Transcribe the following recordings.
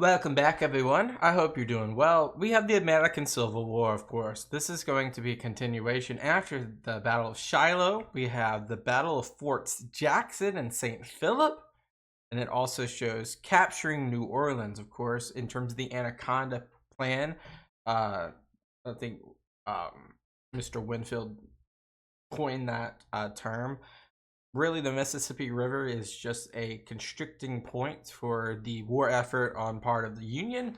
Welcome back, everyone. I hope you're doing well. We have the American Civil War, of course. This is going to be a continuation after the Battle of Shiloh. We have the Battle of Forts Jackson and St. Philip. And it also shows capturing New Orleans, of course, in terms of the Anaconda Plan. I think Mr. Winfield coined that term. Really, the Mississippi River is just a constricting point for the war effort on part of the Union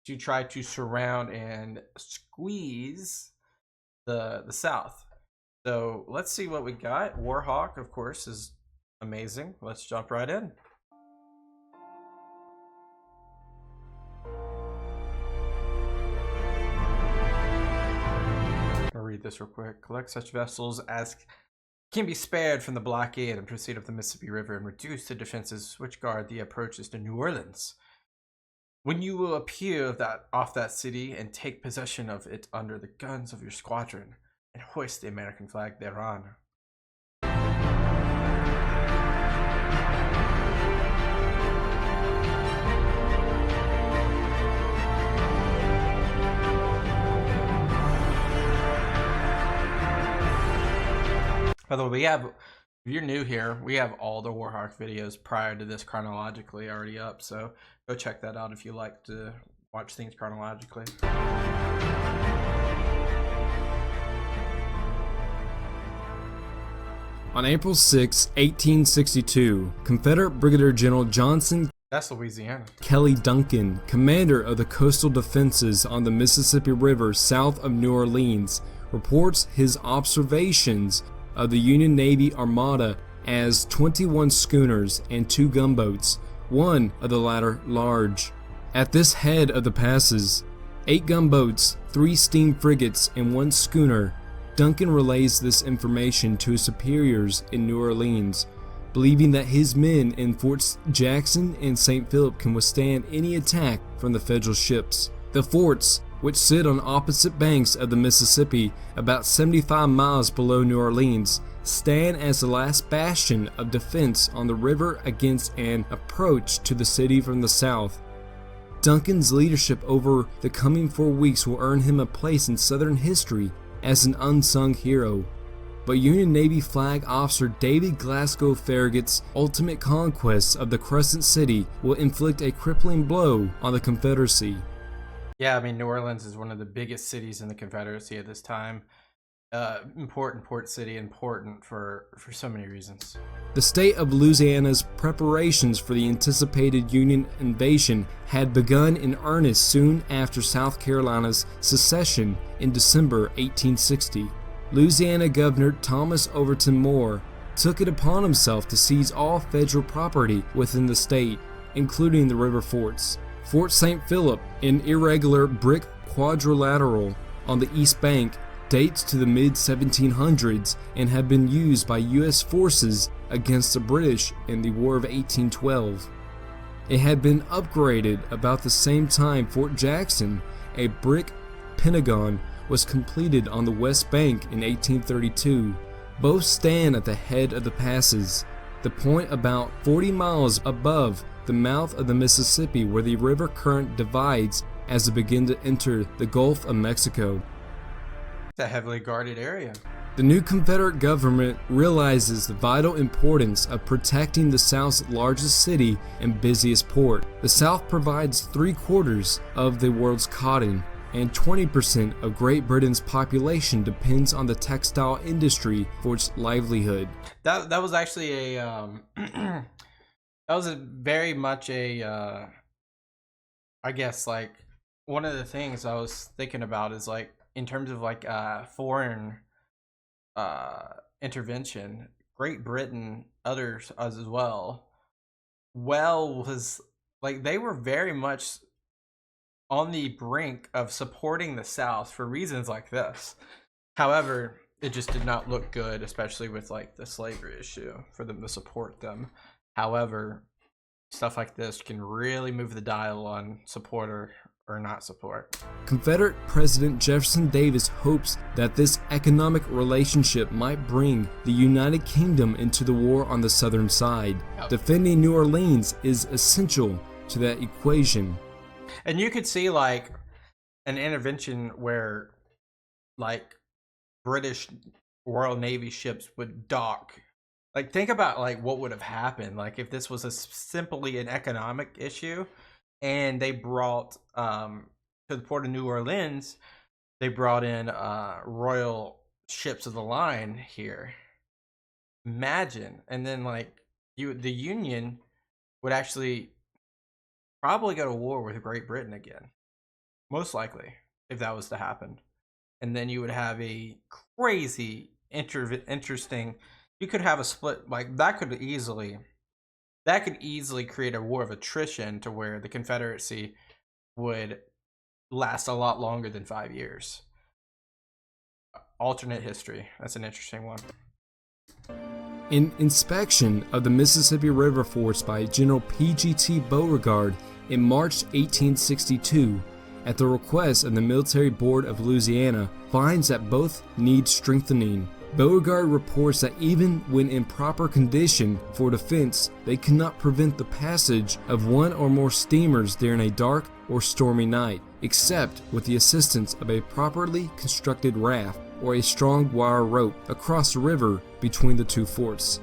to try to surround and squeeze the South. So let's see what we got. Warhawk, of course, is amazing. Let's jump right in. I'll read this real quick. Collect such vessels as can be spared from the blockade and proceed up the Mississippi River and reduce the defenses which guard the approaches to New Orleans. When you will appear off that city and take possession of it under the guns of your squadron and hoist the American flag thereon. By the way, if you're new here, we have all the Warhawk videos prior to this chronologically already up, so go check that out if you like to watch things chronologically. On April 6, 1862, Confederate Brigadier General Johnson That's Louisiana. Kelly Duncan, commander of the coastal defenses on the Mississippi River south of New Orleans, reports his observations of the Union Navy Armada as 21 schooners and 2 gunboats, one of the latter large. At this head of the passes, 8 gunboats, 3 steam frigates, and 1 schooner, Duncan relays this information to his superiors in New Orleans, believing that his men in Forts Jackson and St. Philip can withstand any attack from the Federal ships. The forts, which sit on opposite banks of the Mississippi, about 75 miles below New Orleans, stand as the last bastion of defense on the river against an approach to the city from the south. Duncan's leadership over the coming 4 weeks will earn him a place in Southern history as an unsung hero. But Union Navy Flag Officer David Glasgow Farragut's ultimate conquest of the Crescent City will inflict a crippling blow on the Confederacy. Yeah, I mean, New Orleans is one of the biggest cities in the Confederacy at this time. Important port city, important for so many reasons. The state of Louisiana's preparations for the anticipated Union invasion had begun in earnest soon after South Carolina's secession in December 1860. Louisiana Governor Thomas Overton Moore took it upon himself to seize all federal property within the state, including the river forts. Fort St. Philip, an irregular brick quadrilateral on the east bank, dates to the mid-1700s and had been used by U.S. forces against the British in the War of 1812. It had been upgraded about the same time Fort Jackson, a brick pentagon, was completed on the west bank in 1832. Both stand at the head of the passes, the point about 40 miles above the mouth of the Mississippi where the river current divides as it begins to enter the Gulf of Mexico. It's a heavily guarded area. The new Confederate government realizes the vital importance of protecting the South's largest city and busiest port. The South provides 3/4 of the world's cotton, and 20% of Great Britain's population depends on the textile industry for its livelihood. That was actually a that was very much a I guess like one of the things I was thinking about is like in terms of like foreign intervention, Great Britain, others as well, was like they were very much on the brink of supporting the South for reasons like this. However, it just did not look good, especially with like the slavery issue, for them to support them. However, stuff like this can really move the dial on support or not support. Confederate President Jefferson Davis hopes that this economic relationship might bring the United Kingdom into the war on the southern side. Defending New Orleans is essential to that equation. And you could see like an intervention where like British Royal Navy ships would dock. Like think about like what would have happened like if this was simply an economic issue and they brought to the port of New Orleans, they brought in royal ships of the line here. Imagine. And then like the Union would actually probably go to war with Great Britain again. Most likely, if that was to happen. And then you would have a crazy interesting, you could have a split like that could easily create a war of attrition to where the Confederacy would last a lot longer than 5 years. Alternate history. That's an interesting one. An inspection of the Mississippi River forts by General P.G.T. Beauregard in March 1862, at the request of the Military Board of Louisiana, finds that both need strengthening. Beauregard reports that even when in proper condition for defense, they cannot prevent the passage of one or more steamers during a dark or stormy night, except with the assistance of a properly constructed raft or a strong wire rope across the river between the two forts.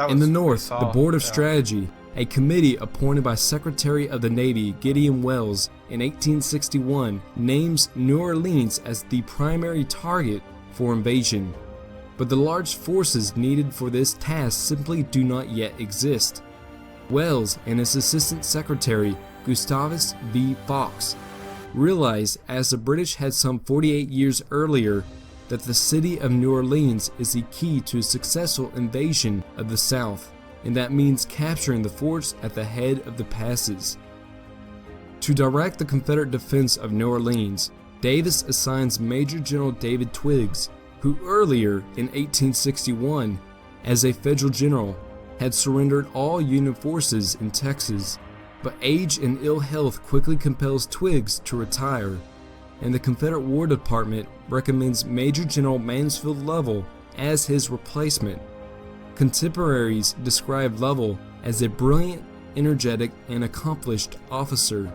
In the north, the Board of Strategy, a committee appointed by Secretary of the Navy Gideon Welles in 1861, names New Orleans as the primary target for invasion. But the large forces needed for this task simply do not yet exist. Welles and his assistant secretary, Gustavus V. Fox, realized, as the British had some 48 years earlier, that the city of New Orleans is the key to a successful invasion of the South, and that means capturing the forts at the head of the passes. To direct the Confederate defense of New Orleans, Davis assigns Major General David Twiggs, who earlier in 1861, as a federal general, had surrendered all Union forces in Texas. But age and ill health quickly compels Twiggs to retire, and the Confederate War Department recommends Major General Mansfield Lovell as his replacement. Contemporaries describe Lovell as a brilliant, energetic, and accomplished officer.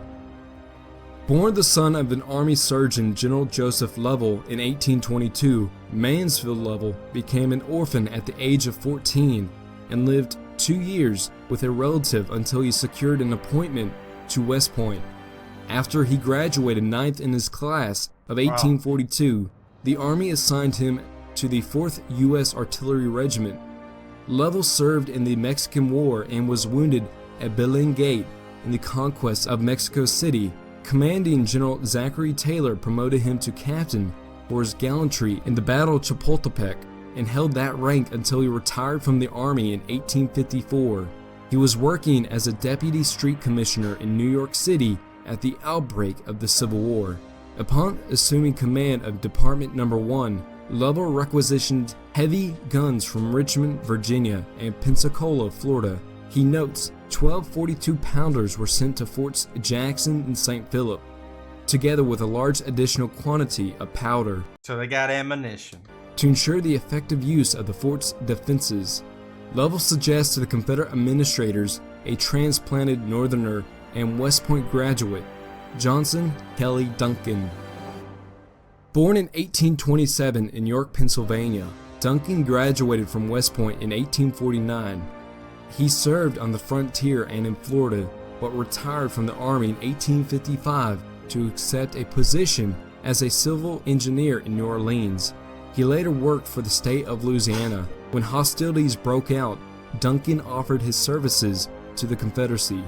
Born the son of an Army surgeon, General Joseph Lovell, in 1822, Mansfield Lovell became an orphan at the age of 14 and lived 2 years with a relative until he secured an appointment to West Point. After he graduated 9th in his class of 1842, the Army assigned him to the 4th U.S. Artillery Regiment. Lovell served in the Mexican War and was wounded at Belen Gate in the conquest of Mexico City. Commanding General Zachary Taylor promoted him to captain for his gallantry in the Battle of Chapultepec, and held that rank until he retired from the Army in 1854. He was working as a deputy street commissioner in New York City at the outbreak of the Civil War. Upon assuming command of Department No. 1, Lovell requisitioned heavy guns from Richmond, Virginia, and Pensacola, Florida. He notes 12 42-pounders were sent to Forts Jackson and St. Philip, together with a large additional quantity of powder. So they got ammunition. To ensure the effective use of the fort's defenses, Lovell suggests to the Confederate administrators a transplanted Northerner and West Point graduate, Johnson Kelly Duncan. Born in 1827 in York, Pennsylvania, Duncan graduated from West Point in 1849. He served on the frontier and in Florida, but retired from the Army in 1855 to accept a position as a civil engineer in New Orleans. He later worked for the state of Louisiana. When hostilities broke out, Duncan offered his services to the Confederacy.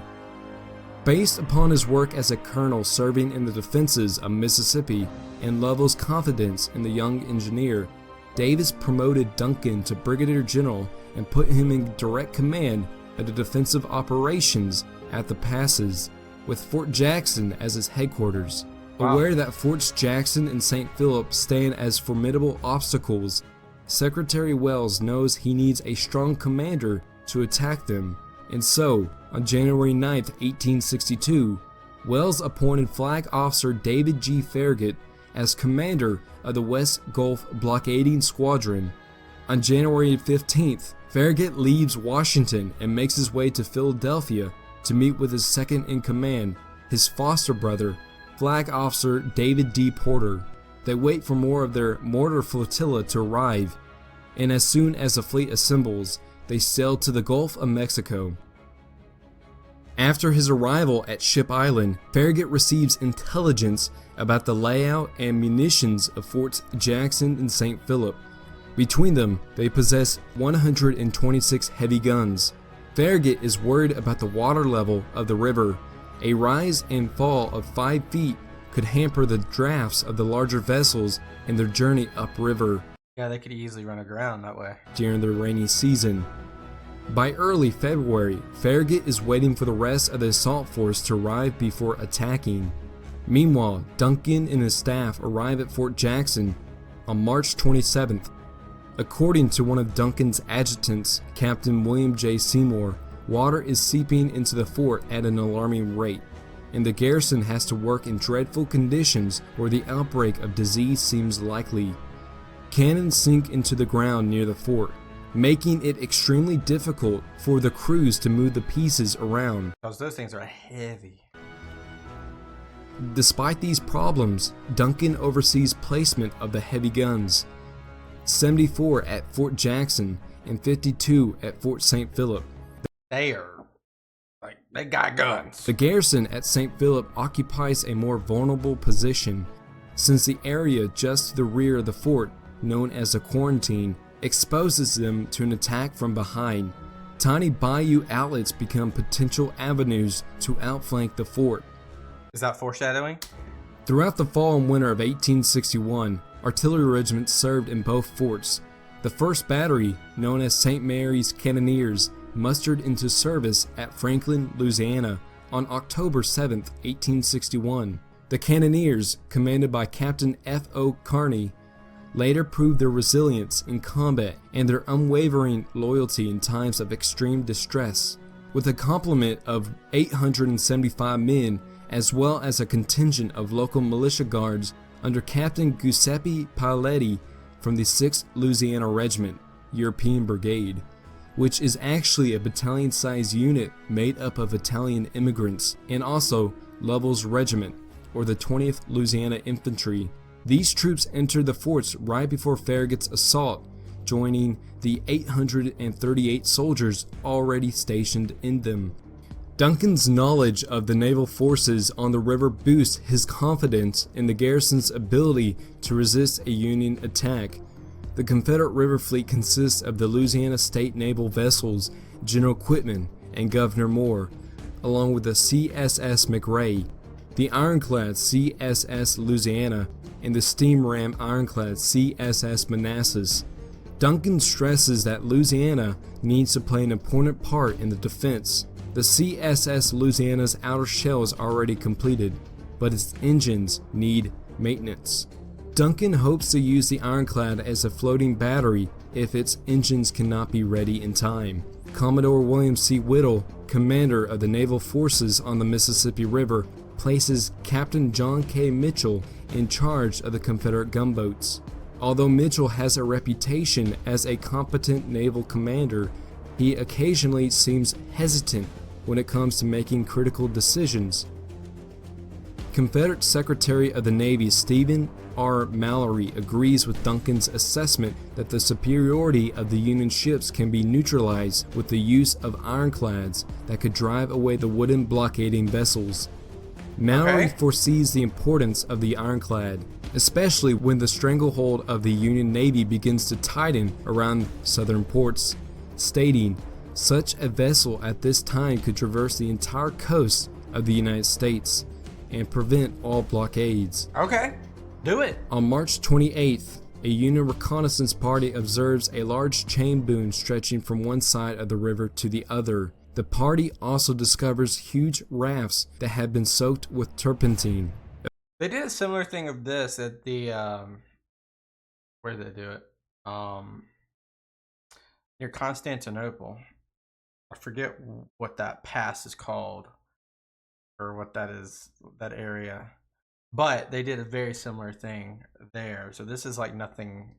Based upon his work as a colonel serving in the defenses of Mississippi and Lovell's confidence in the young engineer, Davis promoted Duncan to brigadier general and put him in direct command of the defensive operations at the passes, with Fort Jackson as his headquarters. Aware that Forts Jackson and St. Philip stand as formidable obstacles, Secretary Welles knows he needs a strong commander to attack them, and so, on January 9, 1862, Welles appointed Flag Officer David G. Farragut as commander of the West Gulf Blockading Squadron. On January 15th, Farragut leaves Washington and makes his way to Philadelphia to meet with his second-in-command, his foster brother, Flag Officer David D. Porter. They wait for more of their mortar flotilla to arrive, and as soon as the fleet assembles, they sail to the Gulf of Mexico. After his arrival at Ship Island, Farragut receives intelligence about the layout and munitions of Forts Jackson and St. Philip. Between them, they possess 126 heavy guns. Farragut is worried about the water level of the river. A rise and fall of 5 feet could hamper the drafts of the larger vessels in their journey upriver. Yeah, they could easily run aground that way during the rainy season. By early February, Farragut is waiting for the rest of the assault force to arrive before attacking. Meanwhile, Duncan and his staff arrive at Fort Jackson on March 27th. According to one of Duncan's adjutants, Captain William J. Seymour, water is seeping into the fort at an alarming rate, and the garrison has to work in dreadful conditions where the outbreak of disease seems likely. Cannon sink into the ground near the fort, making it extremely difficult for the crews to move the pieces around. because those things are heavy. Despite these problems, Duncan oversees placement of the heavy guns, 74 at Fort Jackson and 52 at Fort St. Philip. They got guns. The garrison at St. Philip occupies a more vulnerable position, since the area just to the rear of the fort, known as the quarantine, exposes them to an attack from behind. Tiny bayou outlets become potential avenues to outflank the fort. Is that foreshadowing? Throughout the fall and winter of 1861, artillery regiments served in both forts. The 1st Battery, known as St. Mary's Cannoneers, mustered into service at Franklin, Louisiana on October 7, 1861. The Cannoneers, commanded by Captain F. O. Kearney, later proved their resilience in combat and their unwavering loyalty in times of extreme distress. With a complement of 875 men, as well as a contingent of local militia guards under Captain Giuseppe Paletti from the 6th Louisiana Regiment, European Brigade, which is actually a battalion-sized unit made up of Italian immigrants, and also Lovell's Regiment, or the 20th Louisiana Infantry. These troops entered the forts right before Farragut's assault, joining the 838 soldiers already stationed in them. Duncan's knowledge of the naval forces on the river boosts his confidence in the garrison's ability to resist a Union attack. The Confederate river fleet consists of the Louisiana State Naval vessels General Quitman and Governor Moore, along with the CSS McRae, the ironclad CSS Louisiana, and the steam ram ironclad CSS Manassas. Duncan stresses that Louisiana needs to play an important part in the defense. The CSS Louisiana's outer shell is already completed, but its engines need maintenance. Duncan hopes to use the ironclad as a floating battery if its engines cannot be ready in time. Commodore William C. Whittle, commander of the naval forces on the Mississippi River, places Captain John K. Mitchell in charge of the Confederate gunboats. Although Mitchell has a reputation as a competent naval commander, he occasionally seems hesitant when it comes to making critical decisions. Confederate Secretary of the Navy Stephen R. Mallory agrees with Duncan's assessment that the superiority of the Union ships can be neutralized with the use of ironclads that could drive away the wooden blockading vessels. Mallory foresees the importance of the ironclad, especially when the stranglehold of the Union Navy begins to tighten around southern ports, stating, "Such a vessel at this time could traverse the entire coast of the United States and prevent all blockades." Okay, do it. On March 28th, a Union reconnaissance party observes a large chain boom stretching from one side of the river to the other. The party also discovers huge rafts that had been soaked with turpentine. They did a similar thing of this at the where did they do it? Near Constantinople. I forget what that pass is called, or what that is, that area. But they did a very similar thing there. So this is like nothing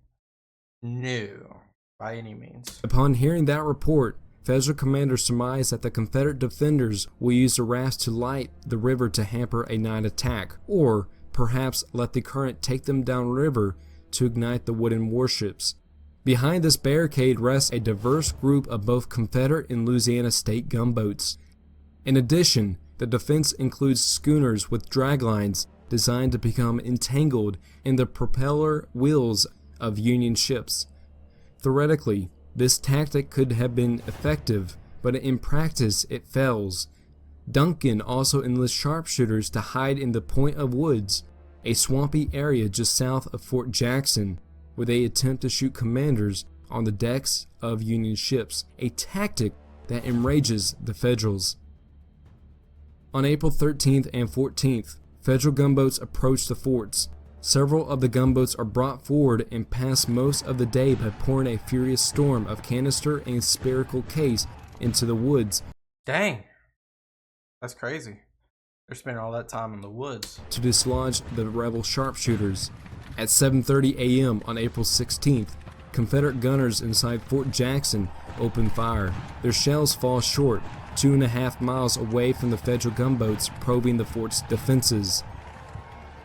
new by any means. Upon hearing that report, Federal commanders surmise that the Confederate defenders will use the rafts to light the river to hamper a night attack, or perhaps let the current take them downriver to ignite the wooden warships. Behind this barricade rests a diverse group of both Confederate and Louisiana state gunboats. In addition, the defense includes schooners with draglines designed to become entangled in the propeller wheels of Union ships. Theoretically, this tactic could have been effective, but in practice it fails. Duncan also enlists sharpshooters to hide in the Point of Woods, a swampy area just south of Fort Jackson, where they attempt to shoot commanders on the decks of Union ships, a tactic that enrages the Federals. On April 13th and 14th, Federal gunboats approach the forts. Several of the gunboats are brought forward and pass most of the day by pouring a furious storm of canister and spherical case into the woods. Dang. That's crazy. They're spending all that time in the woods To dislodge the rebel sharpshooters. At 7:30 a.m. on April 16th, Confederate gunners inside Fort Jackson open fire. Their shells fall short, 2.5 miles away from the Federal gunboats probing the fort's defenses.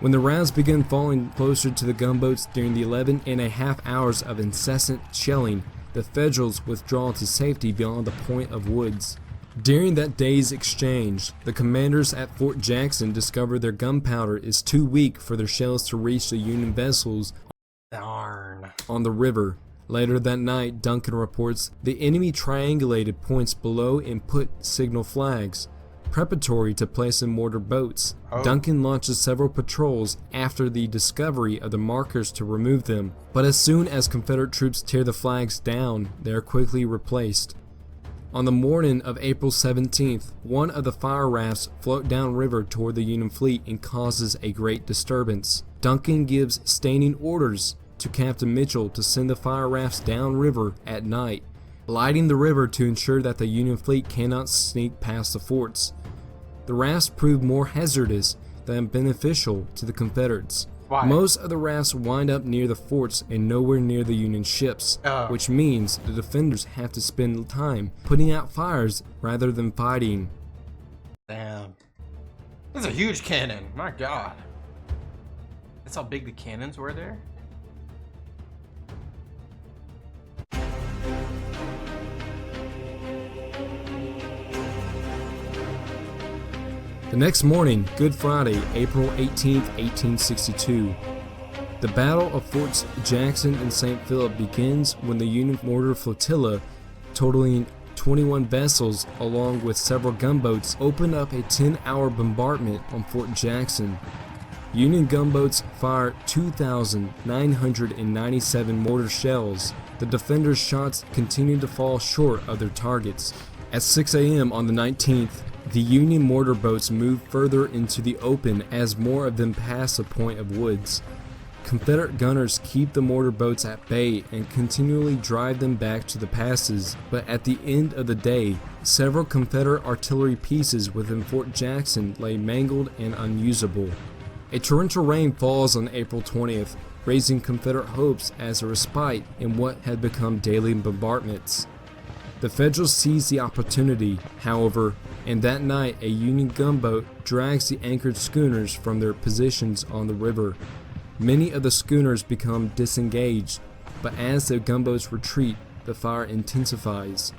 When the rounds begin falling closer to the gunboats during the 11.5 hours of incessant shelling, the Federals withdraw to safety beyond the Point of Woods. During that day's exchange, the commanders at Fort Jackson discover their gunpowder is too weak for their shells to reach the Union vessels on the river. Later that night, Duncan reports the enemy triangulated points below and put signal flags, preparatory to placing mortar boats. Duncan launches several patrols after the discovery of the markers to remove them, but as soon as Confederate troops tear the flags down, they are quickly replaced. On the morning of April 17th, one of the fire rafts float downriver toward the Union fleet and causes a great disturbance. Duncan gives standing orders to Captain Mitchell to send the fire rafts downriver at night, lighting the river to ensure that the Union fleet cannot sneak past the forts. The rafts proved more hazardous than beneficial to the Confederates. Why? Most of the rafts wind up near the forts and nowhere near the Union ships, which means the defenders have to spend time putting out fires rather than fighting. Damn. That's a huge cannon. My God. That's how big the cannons were there? The next morning, Good Friday, April 18, 1862, the Battle of Forts Jackson and St. Philip begins when the Union mortar flotilla, totaling 21 vessels along with several gunboats, opened up a 10-hour bombardment on Fort Jackson. Union gunboats fired 2,997 mortar shells. The defenders' shots continued to fall short of their targets. At 6 a.m. on the 19th, the Union mortar boats moved further into the open as more of them passed the Point of Woods. Confederate gunners keep the mortar boats at bay and continually drive them back to the passes, but at the end of the day, several Confederate artillery pieces within Fort Jackson lay mangled and unusable. A torrential rain falls on April 20th, raising Confederate hopes as a respite in what had become daily bombardments. The Federals seize the opportunity, however, and that night a Union gunboat drags the anchored schooners from their positions on the river. Many of the schooners become disengaged, but as the gunboats retreat, the fire intensifies.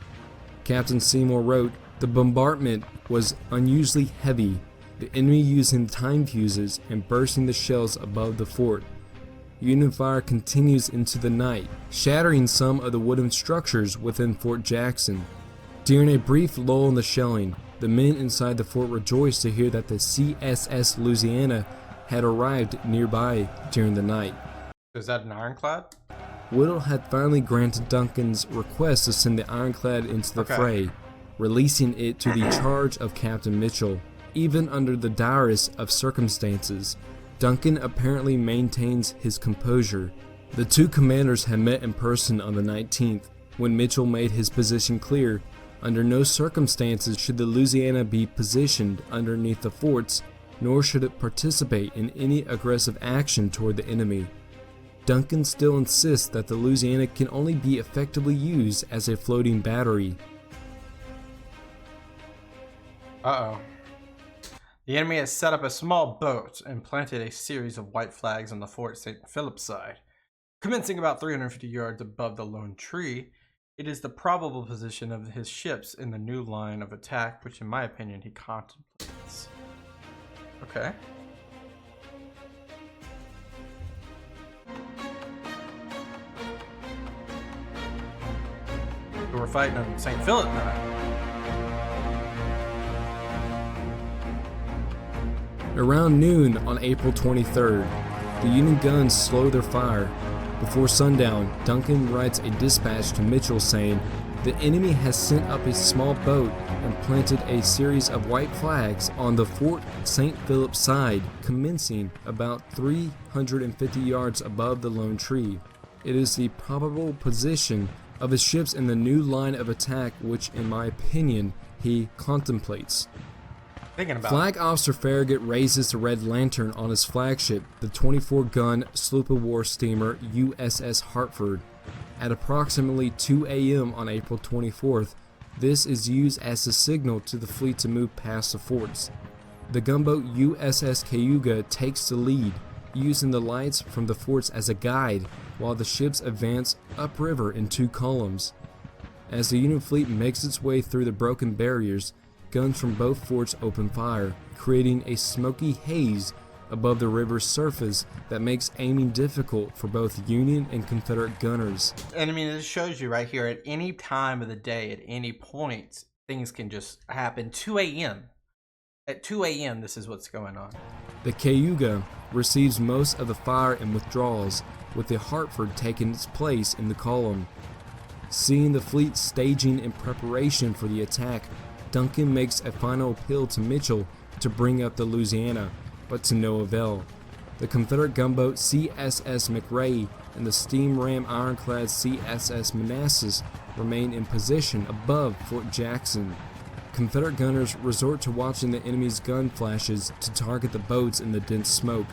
Captain Seymour wrote, "The bombardment was unusually heavy, the enemy using time fuses and bursting the shells above the fort. Union fire continues into the night, shattering some of the wooden structures within Fort Jackson. During a brief lull in the shelling, the men inside the fort rejoiced to hear that the CSS Louisiana had arrived nearby during the night." Is that an ironclad? Whittle had finally granted Duncan's request to send the ironclad into the fray, releasing it to the charge of Captain Mitchell. Even under the direst of circumstances, Duncan apparently maintains his composure. The two commanders had met in person on the 19th, when Mitchell made his position clear. Under no circumstances should the Louisiana be positioned underneath the forts, nor should it participate in any aggressive action toward the enemy. Duncan still insists that the Louisiana can only be effectively used as a floating battery. Uh-oh. The enemy has set up a small boat and planted a series of white flags on the Fort St. Philip side. Commencing about 350 yards above the lone tree, it is the probable position of his ships in the new line of attack, which in my opinion he contemplates. Okay. So we're fighting on St. Philip now. Around noon on April 23rd, the Union guns slow their fire. Before sundown, Duncan writes a dispatch to Mitchell saying, "The enemy has sent up a small boat and planted a series of white flags on the Fort St. Philip side, commencing about 350 yards above the lone tree. It is the probable position of his ships in the new line of attack, which in my opinion he contemplates." Flag Officer Farragut raises the red lantern on his flagship, the 24-gun sloop-of-war steamer USS Hartford. At approximately 2 a.m. on April 24th, this is used as the signal to the fleet to move past the forts. The gunboat USS Cayuga takes the lead, using the lights from the forts as a guide, while the ships advance upriver in 2 columns. As the Union fleet makes its way through the broken barriers, guns from both forts open fire, creating a smoky haze above the river's surface that makes aiming difficult for both Union and Confederate gunners. And I mean, it shows you right here, at any time of the day, at any point, things can just happen. 2 a.m. At 2 a.m., this is what's going on. The Cayuga receives most of the fire and withdraws, with the Hartford taking its place in the column. Seeing the fleet staging in preparation for the attack, Duncan makes a final appeal to Mitchell to bring up the Louisiana, but to no avail. The Confederate gunboat CSS McRae and the steam ram ironclad CSS Manassas remain in position above Fort Jackson. Confederate gunners resort to watching the enemy's gun flashes to target the boats in the dense smoke.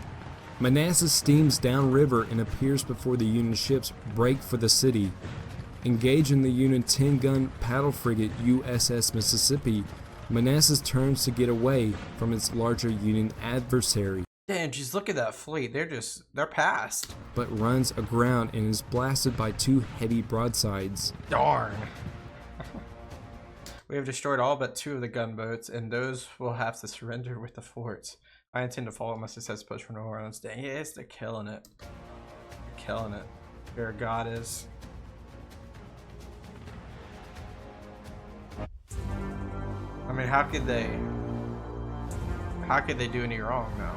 Manassas steams downriver and appears before the Union ships break for the city. Engaged in the Union 10-gun paddle frigate USS Mississippi, Manassas turns to get away from its larger Union adversary. Damn, just look at that fleet. They're past. But runs aground and is blasted by 2 heavy broadsides. Darn. We have destroyed all but 2 of the gunboats, and those will have to surrender with the forts. I intend to follow my success push for New Orleans. Dang, yes, they're killing it. They're killing it. Farragut is. I mean, how could they do any wrong now?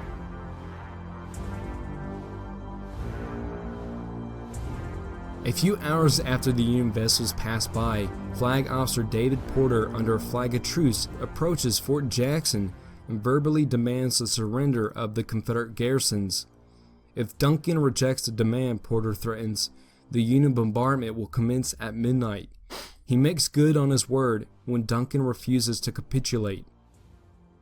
A few hours after the Union vessels pass by, Flag Officer David Porter, under a flag of truce, approaches Fort Jackson and verbally demands the surrender of the Confederate garrisons. If Duncan rejects the demand, Porter threatens, the Union bombardment will commence at midnight. He makes good on his word when Duncan refuses to capitulate.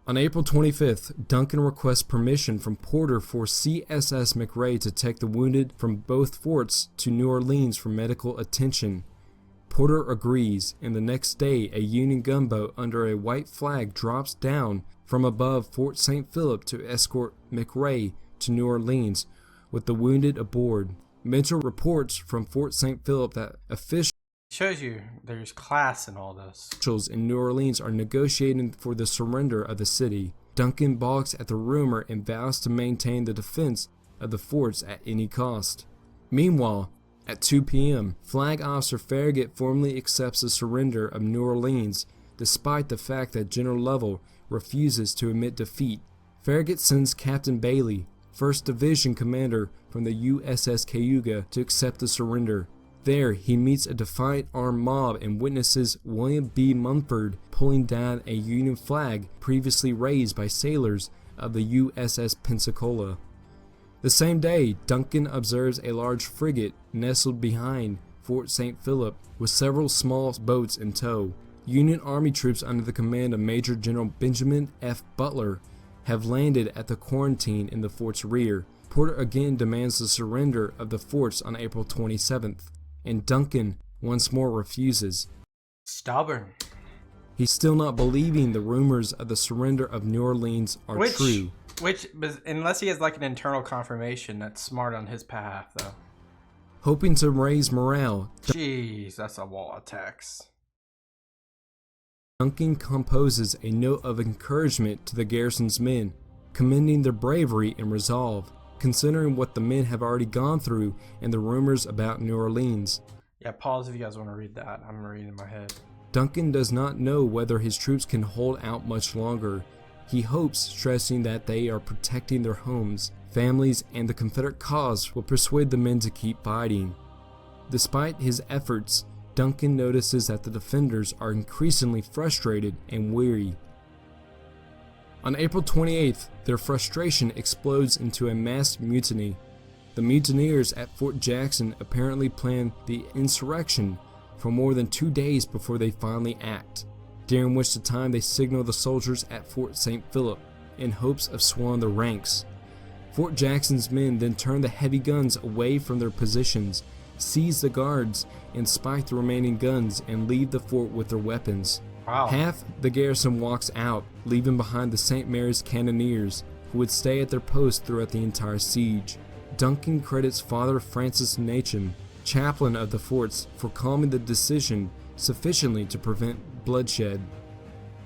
On April 25th, Duncan requests permission from Porter for CSS McRae to take the wounded from both forts to New Orleans for medical attention. Porter agrees, and the next day a Union gunboat under a white flag drops down from above Fort St. Philip to escort McRae to New Orleans with the wounded aboard. Mitchell reports from Fort St. Philip that officials Shows you there's class in all this. Officials in New Orleans are negotiating for the surrender of the city. Duncan balks at the rumor and vows to maintain the defense of the forts at any cost. Meanwhile, at 2 p.m., Flag Officer Farragut formally accepts the surrender of New Orleans, despite the fact that General Lovell refuses to admit defeat. Farragut sends Captain Bailey, 1st Division Commander from the USS Cayuga, to accept the surrender. There, he meets a defiant armed mob and witnesses William B. Mumford pulling down a Union flag previously raised by sailors of the USS Pensacola. The same day, Duncan observes a large frigate nestled behind Fort St. Philip with several small boats in tow. Union Army troops under the command of Major General Benjamin F. Butler have landed at the quarantine in the fort's rear. Porter again demands the surrender of the forts on April 27th. And Duncan once more refuses. Stubborn. He's still not believing the rumors of the surrender of New Orleans are true. Unless he has like an internal confirmation, that's smart on his behalf, though. Hoping to raise morale, Jeez, that's a wall of text. Duncan composes a note of encouragement to the garrison's men, commending their bravery and resolve, considering what the men have already gone through and the rumors about New Orleans. Yeah, pause if you guys want to read that. I'm reading in my head. Duncan does not know whether his troops can hold out much longer. He hopes, stressing that they are protecting their homes, families, and the Confederate cause will persuade the men to keep fighting. Despite his efforts, Duncan notices that the defenders are increasingly frustrated and weary. On April 28th, their frustration explodes into a mass mutiny. The mutineers at Fort Jackson apparently plan the insurrection for more than 2 days before they finally act, during which time they signal the soldiers at Fort St. Philip in hopes of swelling their ranks. Fort Jackson's men then turn the heavy guns away from their positions, seize the guards, and spike the remaining guns and leave the fort with their weapons. Wow. Half the garrison walks out, leaving behind the St. Mary's cannoneers, who would stay at their post throughout the entire siege. Duncan credits Father Francis Nachum, chaplain of the forts, for calming the decision sufficiently to prevent bloodshed.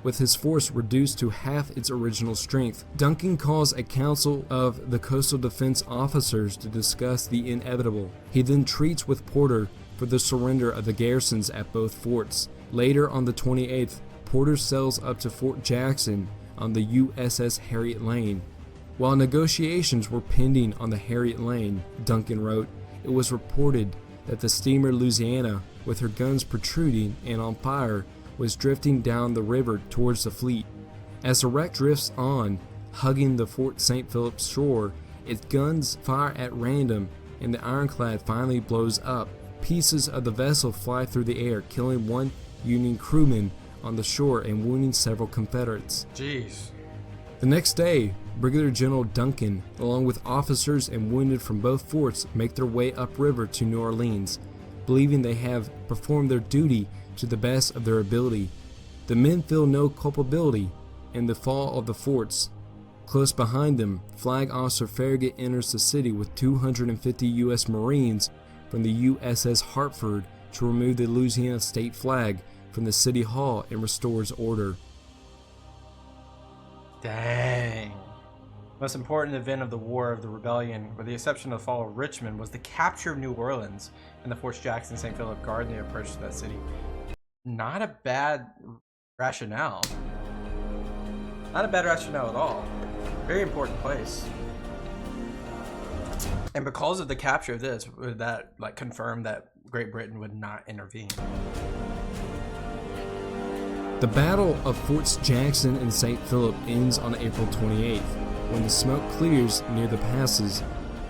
With his force reduced to half its original strength, Duncan calls a council of the coastal defense officers to discuss the inevitable. He then treats with Porter for the surrender of the garrisons at both forts. Later on the 28th, Porter sails up to Fort Jackson on the USS Harriet Lane. While negotiations were pending on the Harriet Lane, Duncan wrote, it was reported that the steamer Louisiana, with her guns protruding and on fire, was drifting down the river towards the fleet. As the wreck drifts on, hugging the Fort St. Philip shore, its guns fire at random and the ironclad finally blows up. Pieces of the vessel fly through the air, killing one Union crewman on the shore and wounding several Confederates. Jeez. The next day, Brigadier General Duncan, along with officers and wounded from both forts, make their way upriver to New Orleans, believing they have performed their duty to the best of their ability. The men feel no culpability in the fall of the forts. Close behind them, Flag Officer Farragut enters the city with 250 U.S. Marines from the USS Hartford to remove the Louisiana state flag from the city hall and restores order. Dang. Most important event of the War of the Rebellion, with the exception of the fall of Richmond, was the capture of New Orleans and the Forts Jackson and St. Philip guard the approach to that city. Not a bad rationale. Not a bad rationale at all. Very important place. And because of the capture of this, that like confirmed that Great Britain would not intervene. The Battle of Forts Jackson and St. Philip ends on April 28th. When the smoke clears near the passes,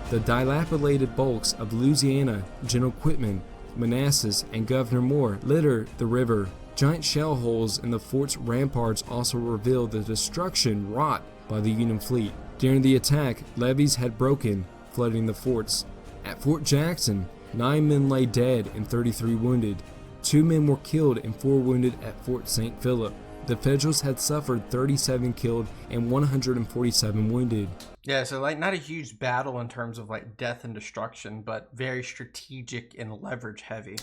the dilapidated bulks of Louisiana, General Quitman, Manassas, and Governor Moore litter the river. Giant shell holes in the fort's ramparts also reveal the destruction wrought by the Union fleet. During the attack, levees had broken, flooding the forts. At Fort Jackson, 9 men lay dead and 33 wounded. 2 men were killed and 4 wounded at Fort St. Philip. The Federals had suffered 37 killed and 147 wounded. Yeah, so like not a huge battle in terms of like death and destruction, but very strategic and leverage heavy.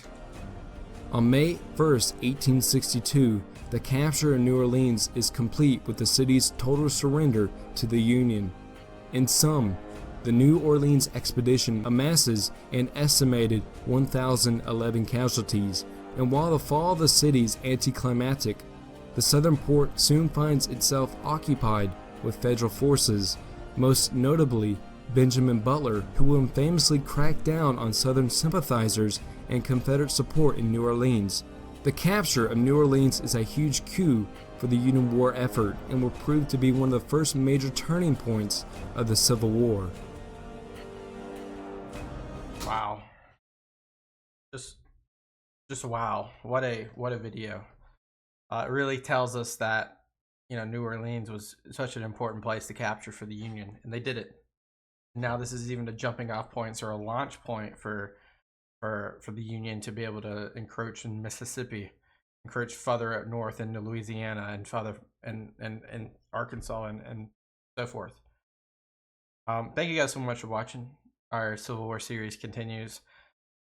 On May 1st, 1862, the capture of New Orleans is complete with the city's total surrender to the Union. In sum, the New Orleans expedition amasses an estimated 1,011 casualties, and while the fall of the city is anticlimactic, the southern port soon finds itself occupied with federal forces, most notably Benjamin Butler, who will famously crack down on Southern sympathizers and Confederate support in New Orleans. The capture of New Orleans is a huge coup for the Union war effort and will prove to be one of the first major turning points of the Civil War. Wow. Just wow. What a video. It really tells us that, you know, New Orleans was such an important place to capture for the Union, and they did it. Now this is even a jumping off point or a launch point for the Union to be able to encroach in Mississippi encouraged further up north into Louisiana and further and Arkansas and so forth. Thank you guys so much for watching. Our Civil War series continues.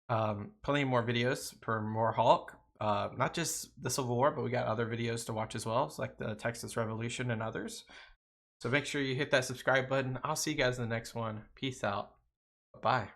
Plenty more videos for Warhawk. Not just the Civil War, but we got other videos to watch as well. It's like the Texas Revolution and others. So make sure you hit that subscribe button. I'll see you guys in the next one. Peace out. Bye.